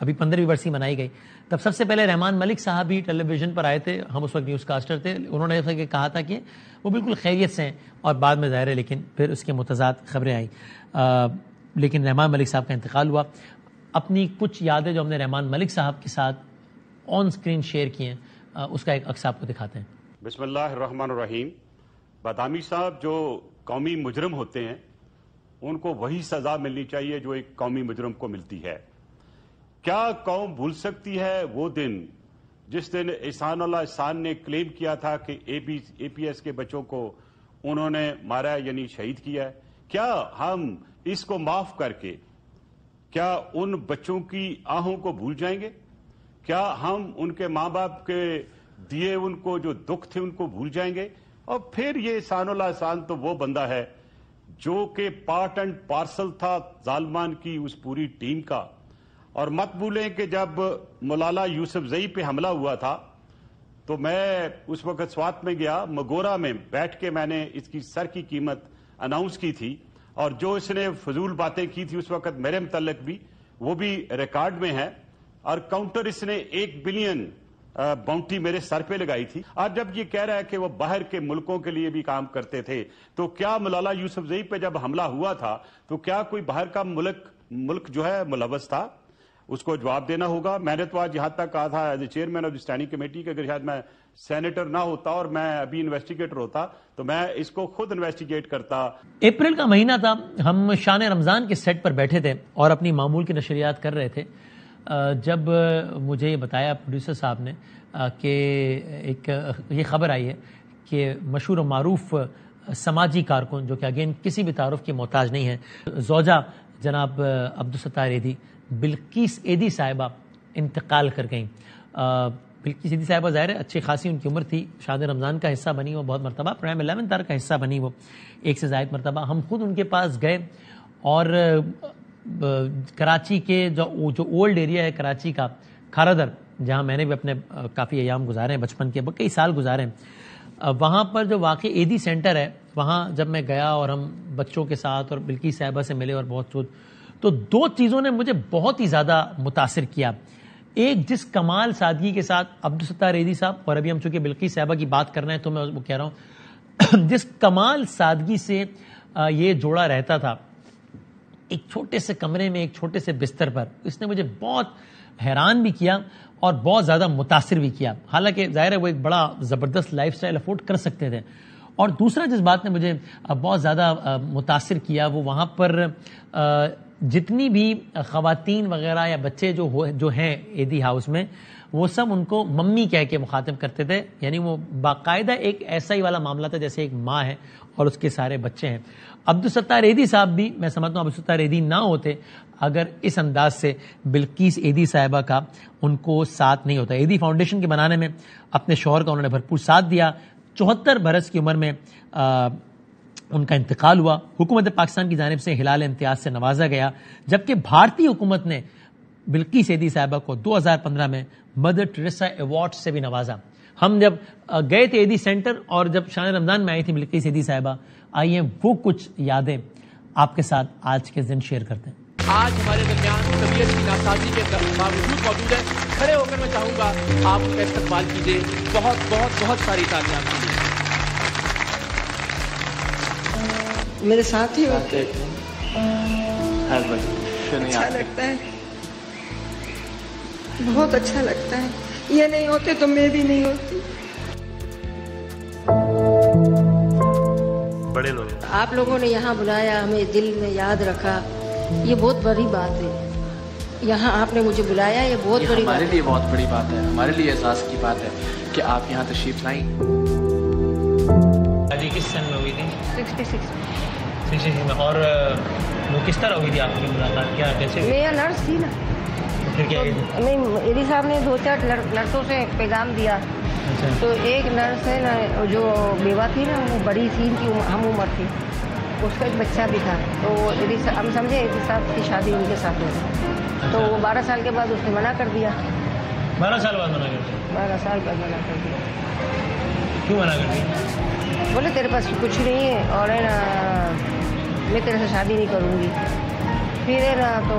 ابھی 15ویں برسی منائی گئی. تب سب سے پہلے رحمان ملک صاحب بھی ٹیلی ویژن پر آئے تھے, ہم اس وقت نیوز کاسٹر تھے. انہوں نے کہا تھا کہ وہ بالکل خیریت سے ہیں, اور بعد میں ظاہر ہے لیکن پھر اس کے متضاد خبریں آئیں. لیکن رحمان ملک صاحب کا انتقال ہوا. اپنی کچھ یادیں جو ہم نے رحمان ملک صاحب کے ساتھ آن اسکرین شیئر کی ہیں, اس کا ایک عکس آپ کو دکھاتے ہیں. بسم اللہ الرحمن الرحیم. بادامی صاحب جو قومی مجرم ہوتے ہیں ان کو وہی سزا ملنی چاہیے جو ایک قومی مجرم کو ملتی ہے. کیا قوم بھول سکتی ہے وہ دن جس دن احسان اللہ احسان نے کلیم کیا تھا کہ اے پی ایس کے بچوں کو انہوں نے مارا یعنی شہید کیا ہے؟ کیا ہم اس کو معاف کر کے کیا ان بچوں کی آہوں کو بھول جائیں گے؟ کیا ہم ان کے ماں باپ کے دیے ان کو جو دکھ تھے ان کو بھول جائیں گے؟ اور پھر یہ احسان اللہ احسان تو وہ بندہ ہے جو کہ پارٹ اینڈ پارسل تھا ظالمان کی اس پوری ٹیم کا. اور مت بھولیں کہ جب مولانا یوسف زئی پہ حملہ ہوا تھا تو میں اس وقت سوات میں گیا, مگورا میں بیٹھ کے میں نے اس کی سر کی قیمت اناؤنس کی تھی, اور جو اس نے فضول باتیں کی تھی اس وقت میرے متعلق بھی وہ بھی ریکارڈ میں ہے, اور کاؤنٹر اس نے 1 بلین باؤنٹی میرے سر پہ لگائی تھی. آج جب یہ کہہ رہا ہے کہ وہ باہر کے ملکوں کے لیے بھی کام کرتے تھے, تو کیا مولانا یوسف زئی پہ جب حملہ ہوا تھا تو کیا کوئی باہر کا ملک جو ہے ملوث تھا؟ اس کو جواب دینا ہوگا. میں نے تو آج یہاں تک کہا تھا as a chairman of the standing committee کہ اگر شاید میں سینیٹر نہ ہوتا اور میں ابھی انویسٹیگیٹر ہوتا تو میں اس کو خود انویسٹیگیٹ کرتا. اپریل کا مہینہ تھا, ہم شان رمضان کے سیٹ پر بیٹھے تھے اور اپنی معمول کی نشریات کر رہے تھے, جب مجھے یہ بتایا پروڈیوسر صاحب نے کہ ایک یہ خبر آئی ہے کہ مشہور و معروف سماجی کارکن جو کہ اگین کسی بھی تعارف کی محتاج نہیں ہے, زوجہ جناب عبدالستار ایدھی بلقیس ایدھی صاحبہ انتقال کر گئیں. بلقیس ایدھی صاحبہ ظاہر ہے اچھی خاصی ان کی عمر تھی, شان رمضان کا حصہ بنی وہ بہت مرتبہ, پرائم 11 تار کا حصہ بنی وہ 1 سے زائد مرتبہ. ہم خود ان کے پاس گئے اور کراچی کے جو اولڈ ایریا ہے کراچی کا کھارادر, جہاں میں نے بھی اپنے کافی ایام گزارے ہیں, بچپن کے کئی سال گزارے ہیں, وہاں پر جو واقع ایدھی سینٹر ہے وہاں جب میں گیا اور ہم بچوں کے ساتھ اور بلقیس صاحبہ سے ملے اور بہت کچھ, تو 2 چیزوں نے مجھے بہت ہی زیادہ متاثر کیا. ایک, جس کمال سادگی کے ساتھ عبدالستار ایدھی صاحب, اور ابھی ہم چونکہ بلقیس صاحبہ کی بات کر رہے ہیں تو میں وہ کہہ رہا ہوں, جس کمال سادگی سے یہ جوڑا رہتا تھا ایک چھوٹے سے کمرے میں ایک چھوٹے سے بستر پر, اس نے مجھے بہت حیران بھی کیا اور بہت زیادہ متاثر بھی کیا. حالانکہ ظاہر ہے وہ ایک بڑا زبردست لائف سٹائل افورڈ کر سکتے تھے. اور دوسرا جس بات نے مجھے بہت زیادہ متاثر کیا وہ وہاں پر جتنی بھی خواتین وغیرہ یا بچے جو ہیں ایدھی ہاؤس میں, وہ سب ان کو ممی کہہ کے مخاطب کرتے تھے. یعنی وہ باقاعدہ ایک ایسا ہی والا معاملہ تھا جیسے ایک ماں ہے اور اس کے سارے بچے ہیں. عبدالستار ایدھی صاحب بھی, میں سمجھتا ہوں عبدالستار ایدھی نہ ہوتے اگر اس انداز سے بلقیس ایدھی صاحبہ کا ان کو ساتھ نہیں ہوتا. ایدھی فاؤنڈیشن کے بنانے میں اپنے شوہر کا انہوں نے بھرپور ساتھ دیا. 74 برس کی عمر میں ان کا انتقال ہوا. حکومت پاکستان کی جانب سے ہلال امتیاز سے نوازا گیا, جبکہ بھارتی حکومت نے بلقیس ایدھی صاحبہ کو 2015 میں مدر ٹریسا ایوارڈ سے بھی نوازا. ہم جب گئے تھے ایدھی سینٹر اور جب شان رمضان میں آئی تھی بلقیس ایدھی صاحبہ, آئیے وہ کچھ یادیں آپ کے ساتھ آج کے دن شیئر کرتے ہیں. آج ہمارے درمیان طبیعت کی ناسازی کے باوجود موجود ہے. کھڑے ہو کر میں چاہوں گا آپ ان کا استقبال کیجیے. بہت بہت بہت ساری تالیاں دیجیے. میرے ساتھ ہی ہوتے اچھا لگتا ہے, بہت اچھا لگتا ہے. یہ نہیں ہوتے تو میں بھی نہیں ہوتی. بڑے لوگ آپ لوگوں نے یہاں بلایا, ہمیں دل میں یاد رکھا, یہ بہت بڑی بات ہے. یہاں آپ نے مجھے بلایا, یہ بہت بڑی بات ہے. ہمارے لیے بہت بڑی بات ہے, ہمارے لیے احساس کی بات ہے کہ آپ یہاں تشریف لائیں. شادی کس سن میں ہوئی تھی؟ 66 میں. اور وہ کس طرح ہوئی تھی آپ کی ملاقات, کیا کیسے؟ میں نرس تھی نا, پھر کیا ایدھی صاحب نے 2-4 نرسوں سے پیغام دیا. تو ایک نرس ہے نا جو بیوہ تھی نا, وہ بڑی تھی, ان کی ہم عمر تھی, اس کا ایک بچہ بھی تھا. تو ہم سمجھے ایدھی صاحب کی شادی ان کے ساتھ ہوئی. تو وہ 12 سال کے بعد اس نے منع کر دیا. 12 سال بعد منع کر دیا؟ 12 سال بعد منع کر دیا. کیوں منع کر دیا؟ بولے تیرے پاس کچھ نہیں ہے اور ہے نا میں تیرے سے شادی نہیں کروں گی. پھر ہے نا تو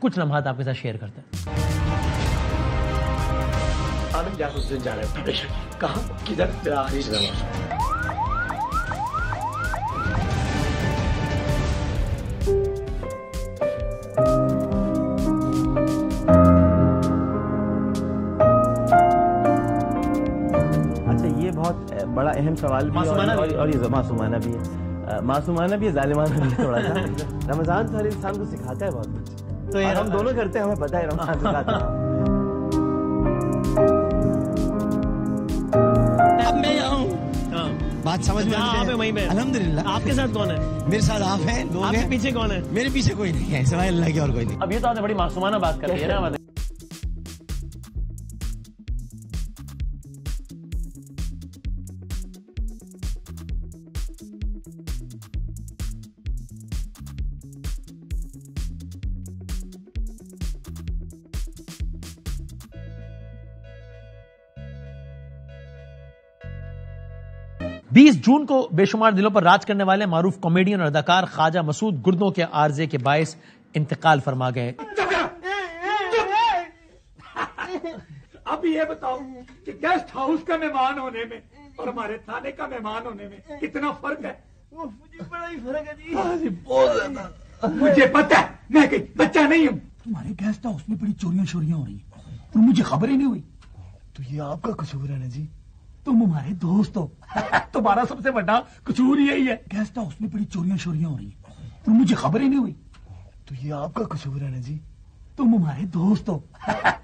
کچھ لمحات آپ کے ساتھ شیئر کرتے ہیں۔ عامر جاسوس سے جا رہے ہیں کہاں کدھر میرا آخری ڈرامہ بڑا اہم سوال بھی اور یہ معصومانہ بھی ہے، معصومانہ بھی ہے، ظالمانہ بھی ہے تھوڑا سا۔ رمضان تو ہر انسان کو سکھاتا ہے بہت کچھ، تو ہم دونوں کرتے ہیں، ہمیں پتہ ہے رمضان سکھاتا ہے۔ اب میں یہاں ہوں، بات سمجھ میں آتی ہے؟ الحمدللہ۔ آپ کے ساتھ کون ہے؟ میرے ساتھ آپ ہیں، آپ کے پیچھے کون ہے؟ میرے پیچھے کوئی نہیں ہے سوائے اللہ کے، اور کوئی نہیں۔ اب یہ تو آپ نے بڑی معصومانہ بات کر دی ہے نا۔ 20 جون کو بے شمار دلوں پر راج کرنے والے معروف کامیڈین اور اداکار خواجہ مسعود گردوں کے عارضے کے باعث انتقال فرما گئے۔ اب یہ بتاؤ کہ گیسٹ ہاؤس کا مہمان ہونے میں اور ہمارے تھانے کا مہمان ہونے میں کتنا فرق ہے؟ مجھے بڑا ہی فرق ہے جی، بہت زیادہ۔ مجھے پتہ ہے، میں کوئی بچہ نہیں ہوں۔ تمہارے گیسٹ ہاؤس میں بڑی چوریاں شوریاں ہو رہی ہیں اور مجھے خبر ہی نہیں ہوئی۔ تو یہ آپ کا قصور ہے نا جی؟ تم ہمارے دوست ہو، تمہارا سب سے بڑا قصور یہی ہے۔ گیسٹ ہاؤس میں بڑی چوریاں شوریاں ہو رہی ہیں اور مجھے خبر ہی نہیں ہوئی۔ تو یہ آپ کا قصور ہے نا جی؟ تم ہمارے دوست ہو،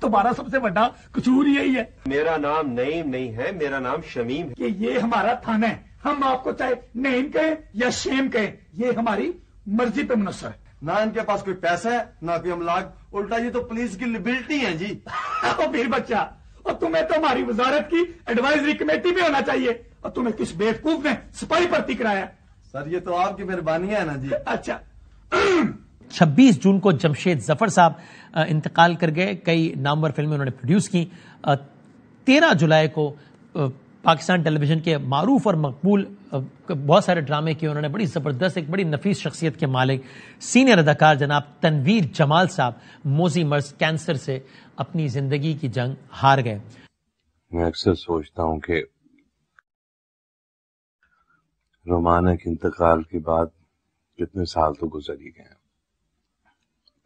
تمہارا سب سے بڑا قصور یہی ہے۔ میرا نام نعیم نہیں ہے، میرا نام شمیم ہے۔ کہ یہ ہمارا تھانہ ہے، ہم آپ کو چاہے نعیم کہیں یا شیم کہیں، یہ ہماری مرضی پہ منحصر ہے۔ نہ ان کے پاس کوئی پیسہ ہے نہ کوئی املاک، الٹا یہ تو پولیس کی لبلٹی ہے جی۔ پھر بچہ، اور تمہیں تو ہماری وزارت کی ایڈوائزری کمیٹی میں ہونا چاہیے، اور تمہیں کس بیوقوف نے سپاہی بھرتی کرایا؟ سر یہ تو آپ کی مہربانی ہے نا جی۔ اچھا۔ 26 جون کو جمشید ظفر صاحب انتقال کر گئے۔ کئی نامور فلمیں انہوں نے پروڈیوس کی۔ 13 جولائی کو پاکستان ٹیلی ویژن کے معروف اور مقبول بہت سارے ڈرامے کیے انہوں نے۔ بڑی زبردست، ایک بڑی نفیس شخصیت کے مالک سینئر اداکار جناب تنویر جمال صاحب موذی مرض کینسر سے اپنی زندگی کی جنگ ہار گئے۔ میں اکثر سوچتا ہوں کہ رومانہ کے انتقال کے بعد کتنے سال تو گزر ہی گئے،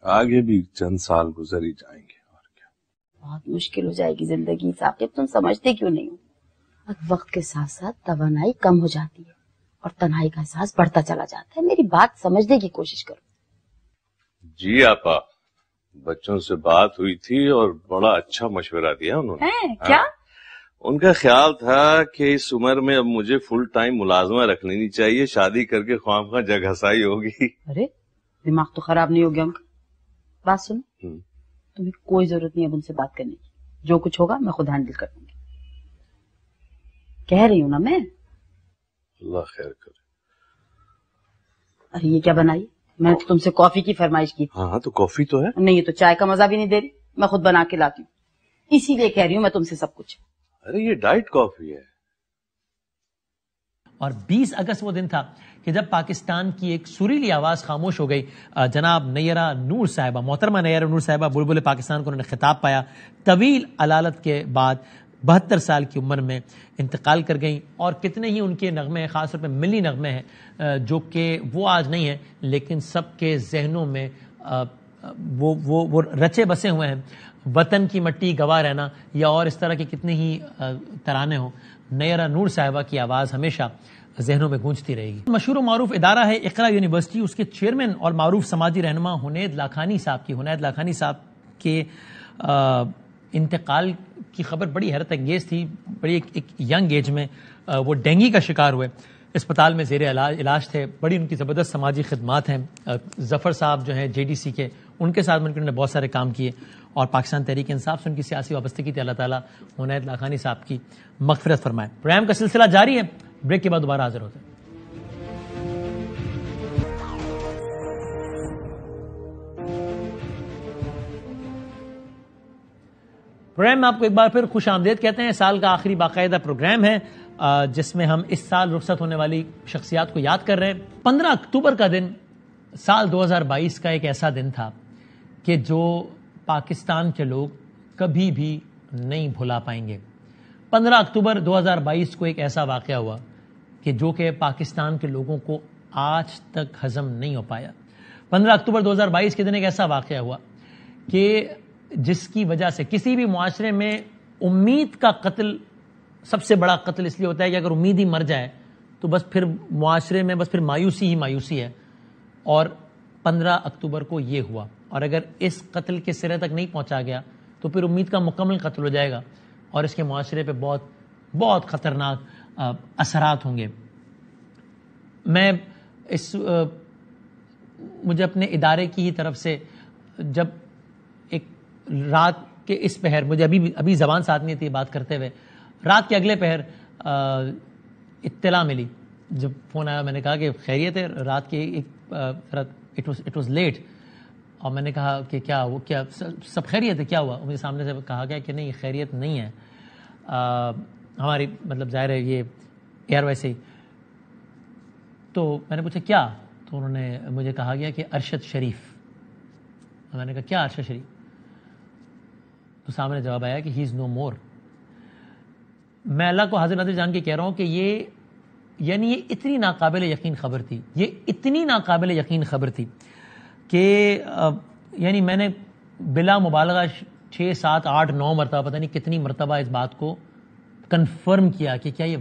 آگے بھی چند سال گزر ہی جائیں گے، اور کیا۔ بہت مشکل ہو جائے گی زندگی ثاقب، تم سمجھتے کیوں نہیں ہو؟ وقت کے ساتھ ساتھ توانائی کم ہو جاتی ہے اور تنہائی کا احساس بڑھتا چلا جاتا ہے۔ میری بات سمجھنے کی کوشش کرو۔ جی آپا، بچوں سے بات ہوئی تھی اور بڑا اچھا مشورہ دیا انہوں نے۔ کیا؟ ان کا خیال تھا کہ اس عمر میں اب مجھے فل ٹائم ملازمہ رکھ لینی چاہیے، شادی کر کے خواہ خواہ جگ ہسائی ہوگی۔ ارے دماغ تو خراب نہیں ہو گیا ان کا؟ بات سنو، تمہیں کوئی ضرورت نہیں اب ان سے بات کرنے کی، جو کچھ ہوگا میں خود ہینڈل کر دوں گی۔ کہہ رہی ہوں نا میں۔ اللہ خیر کرے۔ ارے یہ کیا بنائی؟ میں نے تم سے کافی کی فرمائش کی تھی۔ ہاں تو کافی تو ہے۔ نہیں، یہ تو چائے کا مزہ بھی نہیں دے رہی، میں خود بنا کے لاتی ہوں، اسی لیے کہہ رہی ہوں میں تم سے سب کچھ۔ ارے یہ ڈائٹ کافی ہے۔ اور 20 اگست وہ دن تھا کہ جب پاکستان کی ایک سریلی آواز خاموش ہو گئی۔ جناب نیرہ نور صاحبہ، محترمہ نیرہ نور صاحبہ بلبل پاکستان کو انہوں نے خطاب پایا۔ طویل علالت کے بعد 72 سال کی عمر میں انتقال کر گئیں، اور کتنے ہی ان کے نغمے ہیں، خاص طور پہ ملی نغمے ہیں جو کہ وہ آج نہیں ہیں لیکن سب کے ذہنوں میں وہ رچے بسے ہوئے ہیں۔ وطن کی مٹی گواہ رہنا یا اور اس طرح کے کتنے ہی ترانے ہوں، نیرہ نور صاحبہ کی آواز ہمیشہ ذہنوں میں گونجتی رہے گی۔ مشہور و معروف ادارہ ہے اقرا یونیورسٹی، اس کے چیئرمین اور معروف سماجی رہنما حنید لاکھانی صاحب کے انتقال کی خبر بڑی حیرت انگیز تھی۔ بڑی ایک ینگ ایج میں وہ ڈینگی کا شکار ہوئے، اسپتال میں زیر علاج تھے۔ بڑی ان کی زبردست سماجی خدمات ہیں۔ ظفر صاحب جو ہیں JDC کے، ان کے ساتھ مل کر انہوں نے بہت سارے کام کیے، اور پاکستان تحریک انصاف سے ان کی سیاسی وابستگی تھی۔ اللہ تعالیٰ حنید لاکھانی صاحب کی مغفرت فرمائے۔ پروگرام کا سلسلہ جاری ہے، بریک کے بعد دوبارہ حاضر ہوتے ہیں۔ پروگرام میں آپ کو ایک بار پھر خوش آمدید کہتے ہیں۔ سال کا آخری باقاعدہ پروگرام ہے جس میں ہم اس سال رخصت ہونے والی شخصیات کو یاد کر رہے ہیں۔ 15 اکتوبر کا دن سال 2022 کا ایک ایسا دن تھا کہ جو پاکستان کے لوگ کبھی بھی نہیں بھلا پائیں گے. 15 اکتوبر 2022 کو ایک ایسا واقعہ ہوا کہ جو کہ پاکستان کے لوگوں کو آج تک ہضم نہیں ہو پایا. 15 اکتوبر 2022 کے دن ایک ایسا واقعہ ہوا کہ جس کی وجہ سے کسی بھی معاشرے میں امید کا قتل سب سے بڑا قتل اس لیے ہوتا ہے کہ اگر امید ہی مر جائے تو بس پھر معاشرے میں بس پھر مایوسی ہی مایوسی ہے. اور 15 اکتوبر کو یہ ہوا, اور اگر اس قتل کے سرے تک نہیں پہنچا گیا تو پھر امید کا مکمل قتل ہو جائے گا اور اس کے معاشرے پہ بہت بہت خطرناک اثرات ہوں گے. میں مجھے اپنے ادارے کی ہی طرف سے جب ایک رات کے اس پہر, مجھے ابھی زبان ساتھ نہیں تھی بات کرتے ہوئے, رات کے اگلے پہر اطلاع ملی, جب فون آیا میں نے کہا کہ خیریت ہے, رات کے اٹ واز لیٹ, اور میں نے کہا کہ کیا سب خیریت ہے, کیا ہوا؟ مجھے سامنے سے کہا گیا کہ نہیں خیریت نہیں ہے, ہماری مطلب ظاہر ہے یہ ایئر ویسے ہی. تو میں نے پوچھا کیا؟ تو انہوں نے مجھے کہا گیا کہ ارشد شریف. میں نے کہا کیا ارشد شریف؟ تو سامنے جواب آیا کہ ہی از نو مور. میں اللہ کو حاضر ناظر جان کے کہہ رہا ہوں کہ یہ اتنی ناقابل یقین خبر تھی, یہ اتنی ناقابل یقین خبر تھی کہ یعنی میں نے بلا مبالغہ 6 7 8 9 مرتبہ پتہ نہیں کتنی مرتبہ اس بات کو کنفرم کیا کہ کیا یہ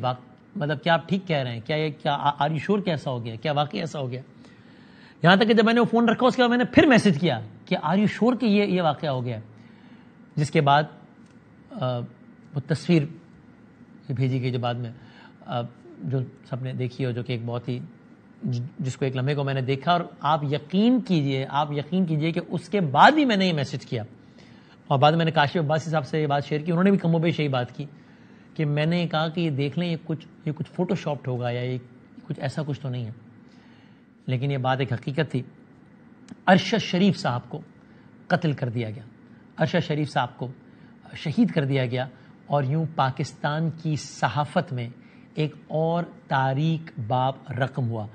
مطلب کیا آپ ٹھیک کہہ رہے ہیں, کیا آر یو شور کہ ایسا ہو گیا, کیا واقعی ایسا ہو گیا. یہاں تک کہ جب میں نے وہ فون رکھا اس کے بعد میں نے پھر میسج کیا کہ آر یو شور کہ یہ واقعہ ہو گیا. جس کے بعد وہ تصویر بھیجی گئی جو بعد میں جو سب نے دیکھی ہو, جو کہ ایک بہت ہی جس کو ایک لمحے کو میں نے دیکھا, اور آپ یقین کیجئے کہ اس کے بعد بھی میں نے یہ میسج کیا, اور بعد میں نے کاشف عباسی صاحب سے یہ بات شیئر کی, انہوں نے بھی کم و بیش یہی بات کی کہ میں نے کہا کہ یہ دیکھ لیں یہ کچھ فوٹو شاپڈ ہوگا یا یہ کچھ ایسا کچھ تو نہیں ہے. لیکن یہ بات ایک حقیقت تھی. ارشد شریف صاحب کو قتل کر دیا گیا, ارشد شریف صاحب کو شہید کر دیا گیا, اور یوں پاکستان کی صحافت میں ایک اور تاریک باب رقم ہوا.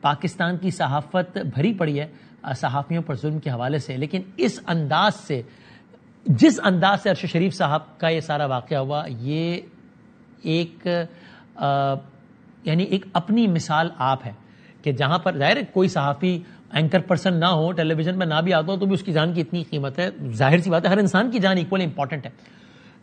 پاکستان کی صحافت بھری پڑی ہے صحافیوں پر ظلم کے حوالے سے, لیکن اس انداز سے, جس انداز سے ارشد شریف صاحب کا یہ سارا واقعہ ہوا, یہ ایک اپنی مثال آپ ہے کہ جہاں پر ظاہر ہے کوئی صحافی اینکر پرسن نہ ہو, ٹیلی ویژن میں نہ بھی آتا ہو تو بھی اس کی جان کی اتنی قیمت ہے, ظاہر سی بات ہے ہر انسان کی جان ایکولی امپورٹنٹ ہے.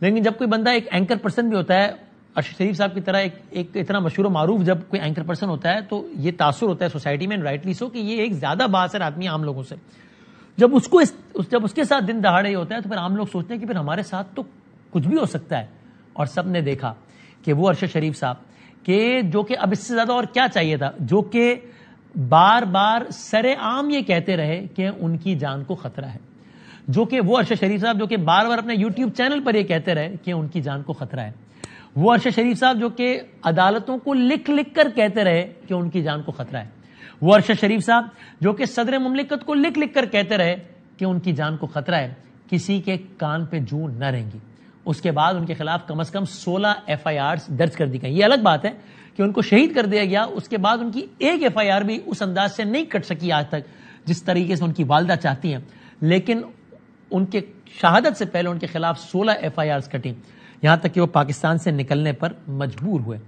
لیکن جب کوئی بندہ ایک اینکر پرسن بھی ہوتا ہے, ارشد شریف صاحب کی طرح ایک اتنا مشہور و معروف جب کوئی اینکر پرسن ہوتا ہے تو یہ تاثر ہوتا ہے سوسائٹی میں, رائٹلی سو, کہ یہ ایک زیادہ بااثر آدمی عام لوگوں سے. جب اس کے ساتھ دن دہاڑے ہوتا ہے تو پھر عام لوگ سوچتے ہیں کہ پھر ہمارے ساتھ تو کچھ بھی ہو سکتا ہے. اور سب نے دیکھا کہ وہ ارشد شریف صاحب کہ جو کہ اب اس سے زیادہ اور کیا چاہیے تھا, جو کہ بار بار سر عام یہ کہتے رہے کہ ان کی جان کو خطرہ ہے, جو کہ وہ ارشد شریف صاحب جو کہ بار بار اپنے یوٹیوب چینل پر یہ کہتے رہے کہ ان کی جان کو خطرہ ہے, وہ ارشد شریف صاحب جو کہ عدالتوں کو لکھ کر کہتے رہے کہ ان کی جان کو خطرہ ہے, وہ ارشد شریف صاحب جو کہ صدر مملکت کو لکھ کر کہتے رہے کہ ان کی جان کو خطرہ ہے, کسی کے کان پہ جوں نہ رہیں گی. اس کے بعد ان کے خلاف کم از کم 16 FIRs درج کر دی گئی. یہ الگ بات ہے کہ ان کو شہید کر دیا گیا, اس کے بعد ان کی ایک FIR بھی اس انداز سے نہیں کٹ سکی آج تک جس طریقے سے ان کی والدہ چاہتی ہیں, لیکن ان کے شہادت سے پہلے ان کے خلاف 16 FIRs کٹیں, یہاں تک کہ وہ پاکستان سے نکلنے پر مجبور ہوئے.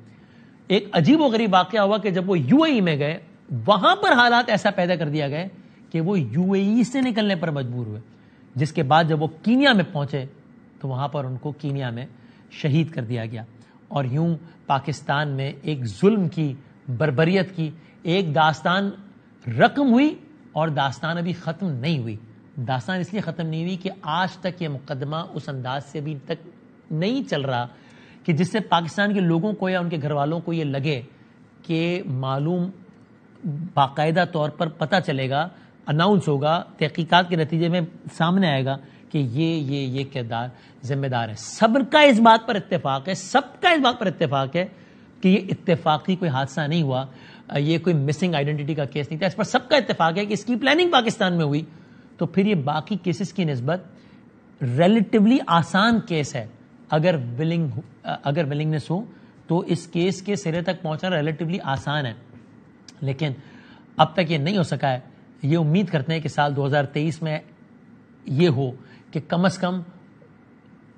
ایک عجیب و غریب واقعہ ہوا کہ جب وہ UAE میں گئے, وہاں پر حالات ایسا پیدا کر دیا گئے کہ وہ UAE سے نکلنے پر مجبور ہوئے, جس کے بعد جب وہ کینیا میں پہنچے تو وہاں پر ان کو کینیا میں شہید کر دیا گیا. اور یوں پاکستان میں ایک ظلم کی, بربریت کی ایک داستان رقم ہوئی, اور داستان ابھی ختم نہیں ہوئی. داستان اس لیے ختم نہیں ہوئی کہ آج تک یہ مقدمہ اس انداز سے بھی تک نہیں چل رہا کہ جس سے پاکستان کے لوگوں کو یا ان کے گھر والوں کو یہ لگے کہ معلوم باقاعدہ طور پر پتہ چلے گا, اناؤنس ہوگا, تحقیقات کے نتیجے میں سامنے آئے گا کہ یہ کردار ذمہ دار ہے. سب کا اس بات پر اتفاق ہے کہ یہ اتفاقی کوئی حادثہ نہیں ہوا, یہ کوئی مسنگ آئیڈینٹی کا کیس نہیں تھا. اس پر سب کا اتفاق ہے کہ اس کی پلاننگ پاکستان میں ہوئی, تو پھر یہ باقی کیسز کی نسبت ریلیٹیولی آسان کیس ہے. اگر ولنگنس ہو تو اس کیس کے سرے تک پہنچنا ریلیٹیولی آسان ہے, لیکن اب تک یہ نہیں ہو سکا ہے. یہ امید کرتے ہیں کہ سال 2023 میں یہ ہو کہ کم از کم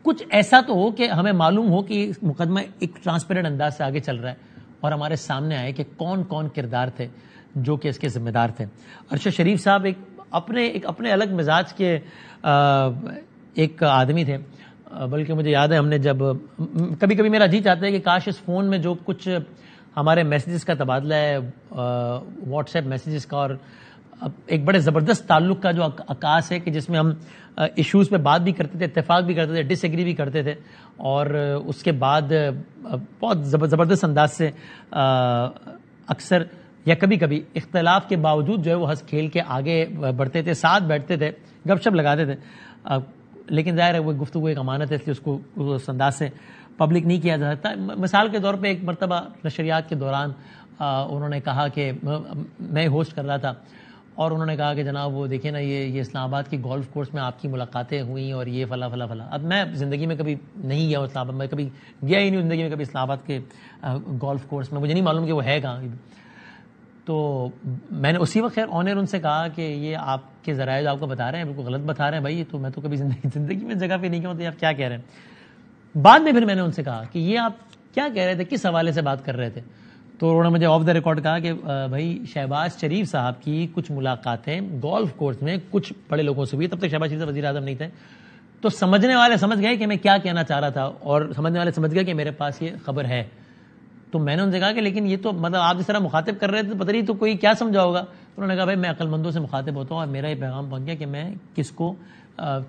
کچھ ایسا تو ہو کہ ہمیں معلوم ہو کہ مقدمہ ایک ٹرانسپیرنٹ انداز سے آگے چل رہا ہے اور ہمارے سامنے آئے کہ کون کون کردار تھے جو کہ اس کے ذمہ دار تھے. ارشد شریف صاحب ایک اپنے الگ مزاج کے ایک آدمی تھے. بلکہ مجھے یاد ہے ہم نے جب کبھی کبھی میرا جی چاہتا ہے کہ کاش اس فون میں جو کچھ ہمارے میسیجز کا تبادلہ ہے واٹس ایپ میسیجز کا اور ایک بڑے زبردست تعلق کا جو عکاس ہے کہ جس میں ہم ایشوز پہ بات بھی کرتے تھے, اتفاق بھی کرتے تھے, ڈس ایگری بھی کرتے تھے اور اس کے بعد بہت زبردست انداز سے اکثر یا کبھی کبھی اختلاف کے باوجود جو ہے وہ ہنس کھیل کے آگے بڑھتے تھے, ساتھ بیٹھتے تھے, گپ شپ لگاتے تھے. لیکن ظاہر ہے وہ گفتگو ایک امانت ہے اس لیے اس کو اس انداز سے پبلک نہیں کیا جا سکتا. مثال کے طور پہ ایک مرتبہ نشریات کے دوران انہوں نے کہا کہ میں ہوسٹ کر رہا تھا اور انہوں نے کہا کہ جناب وہ دیکھیں نا یہ اسلام آباد کی گولف کورس میں آپ کی ملاقاتیں ہوئیں اور یہ فلاں فلاں فلاں. اب میں زندگی میں کبھی نہیں گیا اسلام آباد, میں کبھی گیا ہی نہیں زندگی میں کبھی اسلام آباد کے گولف کورس میں, مجھے نہیں معلوم کہ وہ ہے کہاں. تو میں نے اسی وقت خیر آن ایئر ان سے کہا کہ یہ آپ کے ذرائع جو آپ کو بتا رہے ہیں بالکل غلط بتا رہے ہیں بھائی, تو میں تو کبھی زندگی میں جگہ پہ نہیں گیا ہوں, تو آپ کیا کہہ رہے ہیں. بعد میں پھر میں نے ان سے کہا کہ یہ آپ کیا کہہ رہے تھے, کس حوالے سے بات کر رہے تھے. تو انہوں نے مجھے آف دا ریکارڈ کہا کہ بھائی شہباز شریف صاحب کی کچھ ملاقاتیں گولف کورس میں کچھ بڑے لوگوں سے ہوئی, تب تک شہباز شریف صاحب وزیر اعظم نہیں تھے, تو سمجھنے والے سمجھ گئے کہ میں کیا کہنا چاہ رہا تھا اور سمجھنے والے سمجھ گئے کہ میرے پاس یہ خبر ہے. تو میں نے ان سے کہا کہ لیکن یہ تو مطلب آپ جس طرح مخاطب کر رہے تھے پتہ نہیں تو کوئی کیا سمجھا ہوگا. انہوں نے کہا بھائی میں عقل مندوں سے مخاطب ہوتا ہوں اور میرا یہ پیغام پہنچ گیا کہ میں کس کو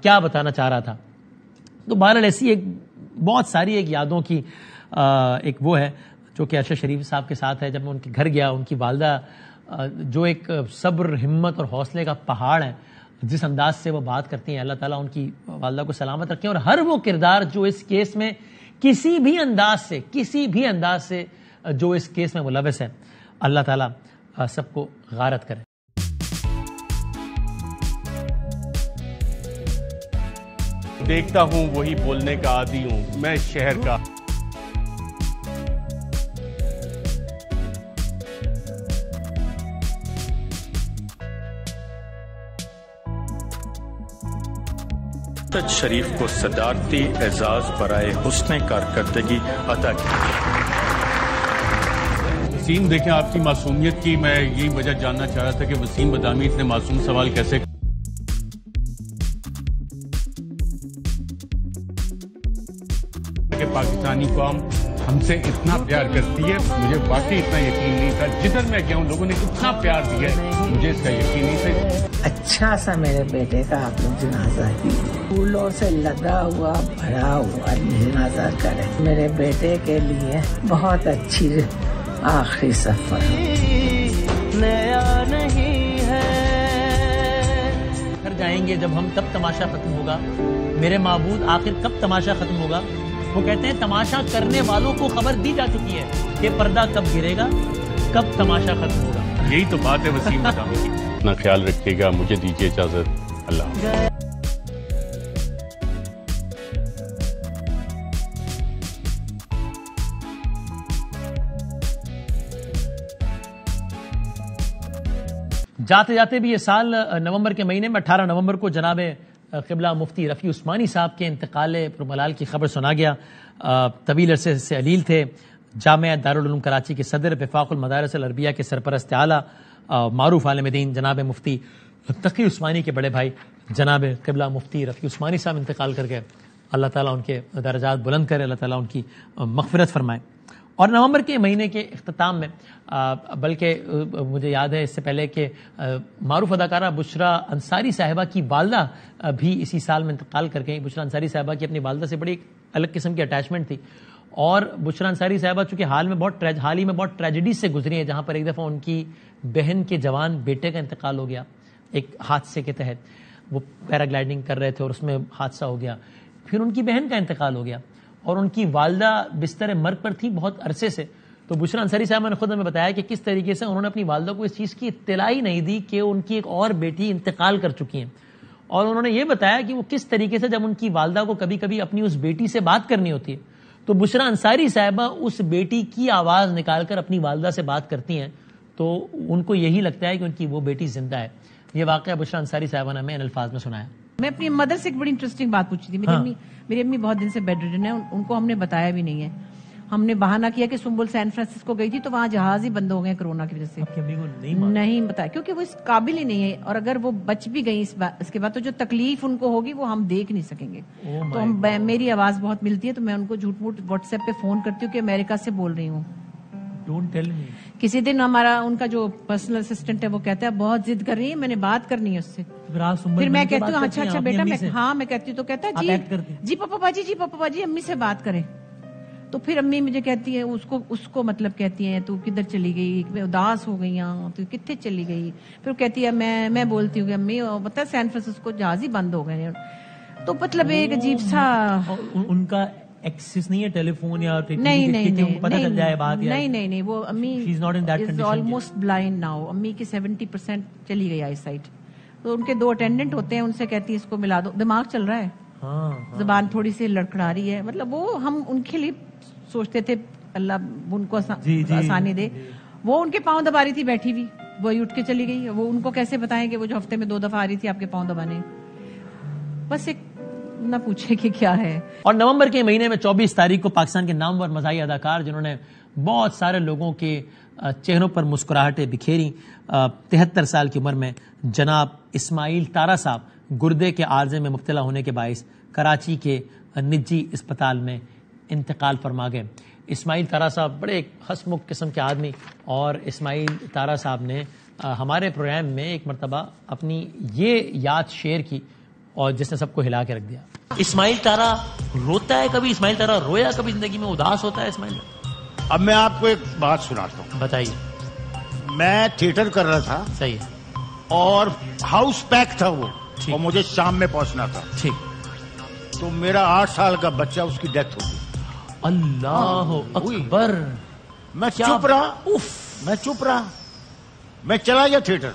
کیا بتانا چاہ رہا تھا. تو بہرحال ایسی ایک بہت ساری ایک یادوں کی ایک وہ ہے جو کہ ارشد شریف صاحب کے ساتھ ہے. جب میں ان کے گھر گیا, ان کی والدہ جو ایک صبر, ہمت اور حوصلے کا پہاڑ ہے, جس انداز سے وہ بات کرتی ہیں, اللہ تعالیٰ ان کی والدہ کو سلامت رکھیں. اور ہر وہ کردار جو اس کیس میں کسی بھی انداز سے جو اس کیس میں ملوث ہے, اللہ تعالیٰ سب کو غارت کرے. دیکھتا ہوں وہی بولنے کا عادی ہوں میں شہر کا. ارشد شریف کو صدارتی اعزاز برائے حسن کارکردگی عطا کی. وسیم دیکھیں آپ کی معصومیت کی میں یہی وجہ جاننا چاہ رہا تھا کہ وسیم بدامی اتنے معصوم سوال کیسے کہ پاکستانی قوم ہم سے اتنا پیار کرتی ہے. مجھے واقعی اتنا یقین نہیں تھا, جدھر میں گیا ہوں لوگوں نے اتنا پیار دیا ہے, مجھے اس کا یقین نہیں تھا. اچھا سا میرے بیٹے کا آپ لوگ جنازہ پھولوں سے لگا ہوا بھرا ہوا جنازہ کریں. میرے بیٹے کے لیے بہت اچھی آخری سفر. نیا نہیں ہے گھر جائیں گے جب ہم, تب تماشا ختم ہوگا. میرے معبود آخر کب تماشا ختم ہوگا؟ وہ کہتے ہیں تماشا کرنے والوں کو خبر دی جا چکی ہے کہ پردہ کب گرے گا, کب تماشا ختم ہوگا. یہی تو بات ہے وسیم بدامی کی. اپنا خیال رکھیے گا. مجھے دیجیے اجازت. اللہ حافظ. جاتے جاتے بھی یہ سال نومبر کے مہینے میں 18 نومبر کو جناب قبلہ مفتی رفیع عثمانی صاحب کے انتقال پرملال کی خبر سنا گیا. طویل عرصے سے علیل تھے, جامعہ دارالعلوم کراچی کے صدر, وفاق المدارس العربیہ کے سرپرست اعلیٰ, معروف عالم دین جناب مفتی تقی عثمانی کے بڑے بھائی جناب قبلہ مفتی رفیع عثمانی صاحب انتقال کر گئے. اللہ تعالیٰ ان کے درجات بلند کرے, اللہ تعالیٰ ان کی مغفرت فرمائے. اور نومبر کے مہینے کے اختتام میں بلکہ مجھے یاد ہے اس سے پہلے کہ معروف اداکارہ بشرا انصاری صاحبہ کی والدہ بھی اسی سال میں انتقال کر گئیں. بشرا انصاری صاحبہ کی اپنی والدہ سے بڑی الگ قسم کی اٹیچمنٹ تھی, اور بشرا انصاری صاحبہ چونکہ حال ہی میں بہت ٹریجڈی سے گزری ہیں, جہاں پر ایک دفعہ ان کی بہن کے جوان بیٹے کا انتقال ہو گیا ایک حادثے کے تحت. وہ پیراگلائڈنگ کر رہے تھے اور اس میں حادثہ ہو گیا, پھر ان کی بہن کا انتقال ہو گیا اور ان کی والدہ بستر مرگ پر تھی بہت عرصے سے. تو بشرا انصاری صاحبہ نے خود ہمیں بتایا کہ کس طریقے سے انہوں نے اپنی والدہ کو اس چیز کی اطلاع ہی نہیں دی کہ ان کی ایک اور بیٹی انتقال کر چکی ہیں, اور انہوں نے یہ بتایا کہ وہ کس طریقے سے جب ان کی والدہ کو کبھی کبھی اپنی اس بیٹی سے بات کرنی ہوتی ہے تو بشرا انصاری صاحبہ اس بیٹی کی آواز نکال کر اپنی والدہ سے بات کرتی ہیں, تو ان کو یہی لگتا ہے کہ ان کی وہ بیٹی زندہ ہے. یہ واقعہ بشرا انصاری صاحبہ نے ہمیں ان الفاظ میں سنایا. میں اپنی مدر سے ایک بڑی انٹرسٹنگ بات پوچھی تھی. میری امی بہت دن سے بیڈ ریڈن ہے, ان کو ہم نے بتایا بھی نہیں ہے. ہم نے بہانہ کیا کہ سنبل سین فرانسسکو گئی تھی تو وہاں جہاز ہی بند ہو گئے کرونا کی وجہ سے. نہیں بتایا کیونکہ وہ اس قابل ہی نہیں ہے, اور اگر وہ بچ بھی گئی اس کے بعد تو جو تکلیف ان کو ہوگی وہ ہم دیکھ نہیں سکیں گے. تو میری آواز بہت ملتی ہے تو میں ان کو جھوٹ موٹ واٹس ایپ پہ فون کرتی ہوں کہ امریکہ سے بول رہی ہوں. کسی دن ان کا جو پرسنل اسسٹنٹ ہے وہ کہتا ہے بہت ضد کر رہی ہے, میں نے بات کرنی ہے اس سے. پھر میں کہتی ہوں اچھا بیٹا میں کہتی ہوں تو کہتا ہے جی پاپا باجی امی سے بات کریں. تو پھر امی مجھے کہتی ہے اس کو مطلب کہتی ہیں تو کدھر چلی گئی, میں اداس ہو گئی ہوں تو کتنے چلی گئی. پھر کہتی ہے میں بولتی ہوں کہ امی پتہ ہے سین فرانسسکو جہاز ہی بند ہو گئے. تو مطلب ایک عجیب سا ان کا ایکسس نہیں ہے ٹیلی فون یا نہیں پتہ چل جائے بات. نہیں وہ امی از آلموسٹ بلائنڈ ناؤ. امی کی 70% چلی گئی آئی سائٹ. تو ان کے 2 اٹینڈنٹ ہوتے ہیں, ان سے کہتی ہے اس کو ملا دو, دماغ چل رہا ہے, زبان تھوڑی سی لڑکھڑا رہی ہے. مطلب وہ ہم ان کے لیے سوچتے تھے اللہ ان کو آسانی دے. وہ ان کے پاؤں دبا رہی تھی بیٹھی ہوئی, وہ اٹھ کے چلی گئی. وہ ان کو کیسے بتائیں کہ وہ جو ہفتے میں 2 دفعہ آ رہی تھی آپ کے پاؤں دبانے. بس ایک نہ پوچھے کہ کیا ہے. اور نومبر کے مہینے میں 24 تاریخ کو پاکستان کے نامور مزاحیہ اداکار جنہوں نے بہت سارے لوگوں کے چہروں پر مسکراہٹیں بکھیری, 73 سال کی عمر میں جناب اسماعیل تارا صاحب گردے کے عارضے میں مبتلا ہونے کے باعث کراچی کے نجی اسپتال میں انتقال فرما گئے. اسماعیل تارا صاحب بڑے ایک ہسمکھ قسم کے آدمی, اور اسماعیل تارا صاحب نے ہمارے پروگرام میں ایک مرتبہ اپنی یہ یاد شیئر کی اور جس نے سب کو ہلا کے رکھ دیا. اسماعیل تارا روتا ہے کبھی؟ اسماعیل تارا رویا کبھی زندگی میں؟ اداس ہوتا ہے اسماعیل؟ اب میں آپ کو ایک بات سناتا ہوں. بتائیے. میں تھیٹر کر رہا تھا. صحیح. اور ہاؤس پیک تھا وہ, اور مجھے شام میں پہنچنا تھا. ٹھیک. تو میرا 8 سال کا بچہ, اس کی ڈیتھ ہو گئی. اللہ اکبر. میں چپ رہا. میں چلا گیا تھیٹر.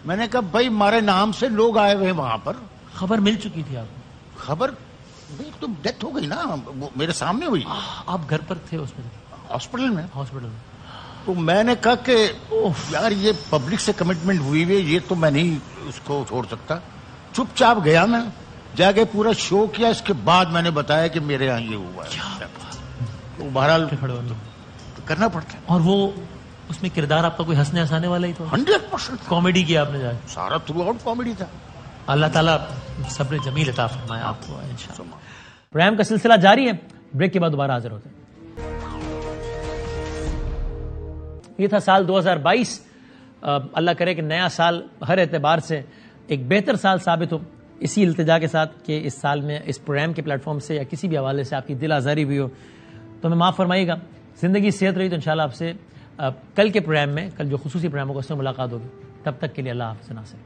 میں نے کہا بھائی ہمارے نام سے لوگ آئے ہوئے وہاں پر. خبر مل چکی تھی آپ کو؟ خبر تو ڈیتھ ہو گئی نا, میرے سامنے ہوئی. آپ گھر پر تھے اس میں؟ ہاسپٹل میں. تو میں نے کہا کہ یار یہ پبلک سے کمٹمنٹ ہوئی ہوئی, یہ تو میں نہیں اس کو چھوڑ سکتا. چپ چاپ گیا میں, جا کے پورا شو کیا. اس کے بعد میں نے بتایا کہ میرے یہاں یہ ہوا ہے. تو بہرحال کرنا پڑتا ہے. اور وہ اس میں کردار آپ کا کوئی ہنسنے ہنسانے والا ہی تو 100% کامیڈی کیا آپ نے جا کے؟ سارا تھرو آؤٹ کامیڈی تھا. اللہ تعالیٰ صبر جمیل عطا فرمائے آپ کو انشاءاللہ. پروگرام کا سلسلہ جاری ہے, بریک کے بعد دوبارہ حاضر ہوتے ہیں. یہ تھا سال 2022. اللہ کرے کہ نیا سال ہر اعتبار سے ایک بہتر سال ثابت ہو. اسی التجا کے ساتھ کہ اس سال میں اس پروگرام کے پلیٹ فارم سے یا کسی بھی حوالے سے آپ کی دل آزاری بھی ہو تو ہمیں معاف فرمائیے گا. زندگی صحت رہی تو انشاءاللہ آپ سے کل کے پروگرام میں, کل جو خصوصی پروگرام ہوگا اس میں ملاقات ہوگی. تب تک کے لیے اللہ حافظ. ناصر.